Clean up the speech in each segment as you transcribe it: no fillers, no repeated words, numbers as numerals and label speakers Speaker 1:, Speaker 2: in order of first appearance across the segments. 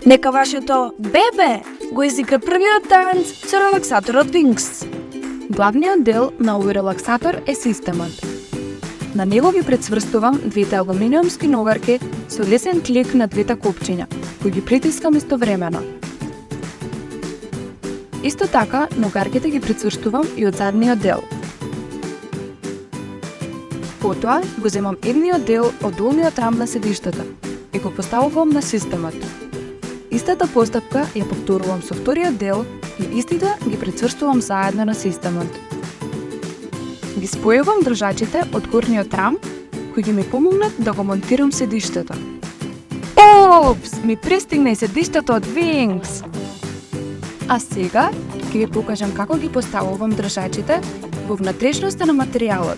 Speaker 1: Нека вашето бебе го изигра првиот танц со релаксаторот Wings.
Speaker 2: Главниот дел на овој релаксатор е системот. На него ги прецврстувам двете алуминиумски ногарки со лесен клик на двете копчиња, кои ги притискам истовремено. Исто така, ногарките ги прицврстувам и од задниот дел. Потоа го земам едниот дел од долниот рам на седиштето и го поставувам на системот. Истата постапка ја повторувам со вториот дел и истите ги прицврстувам заедно на системот. Ги спојувам држачите од горниот рам, кои ги ми помогнат да го монтирам седиштето. Опс, ми пристигна и седиштето од Wings! А сега ќе ви покажам како ги поставувам држачите во внатрешноста на материјалот.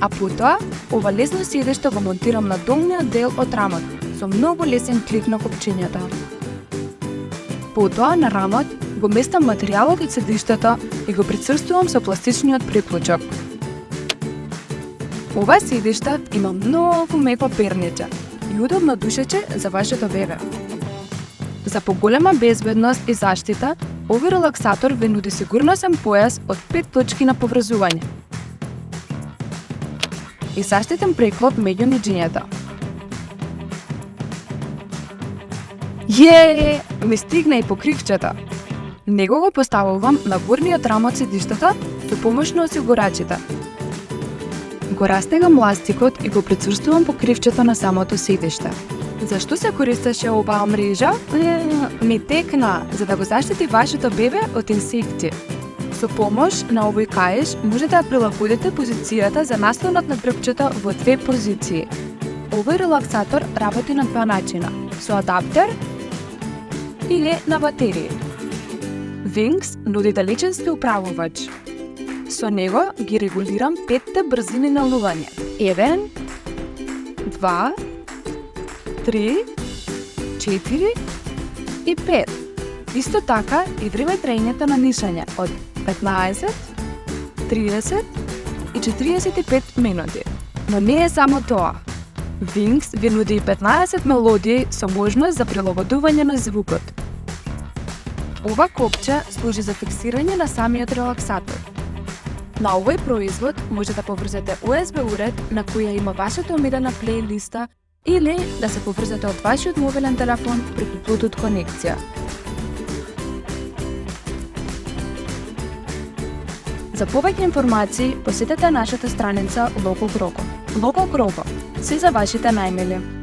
Speaker 2: А потоа, ова лесно седиште го монтирам на долниот дел од рамот, со многу лесен клик на копчињата. Потоа на рамот го местам материјалот од седиштето и го прицрстувам со пластичниот приклучок. Ова седиште има многу меко перниче и удобно душече за вашето бебе. За поголема безбедност и заштита, овој релаксатор ви нуди сигурносен појас од 5 точки на поврзување и заштитен преклоп меѓу ниџињата. Ми стигна и покривчето. Него го поставувам на горниот рам од седиштето со помош на осигурачите. Го растегам ластикот и го прицврстувам покривчето на самото седиште. Зашто се користеше оваа мрежа? Ми текна, за да го заштити вашето бебе од инсекти. Со помош на овој каеш можете да прилагодите позицијата за наслонот на дрвчето во две позиции. Овој релаксатор работи на два начина, со адаптер или на батерии. Wings нуди далеченски управувач. Со него ги регулирам 5 брзини на лување. 1, 2, 3, 4 и 5. Исто така и време траењето на нишање од 15, 30 и 45 минути. Но не е само тоа. Wings ви нуди 15 мелодии со можност за прилагодување на звукот. Ова копче служи за фиксирање на самиот релаксатор. На овој производ може да поврзете USB уред на која има вашата омилена плейлиста или да се поврзете од вашиот мобилен телефон преку Bluetooth конекција. За повеќе информации посетете нашата страница Local Croco. Local Croco, се за вашите најмили.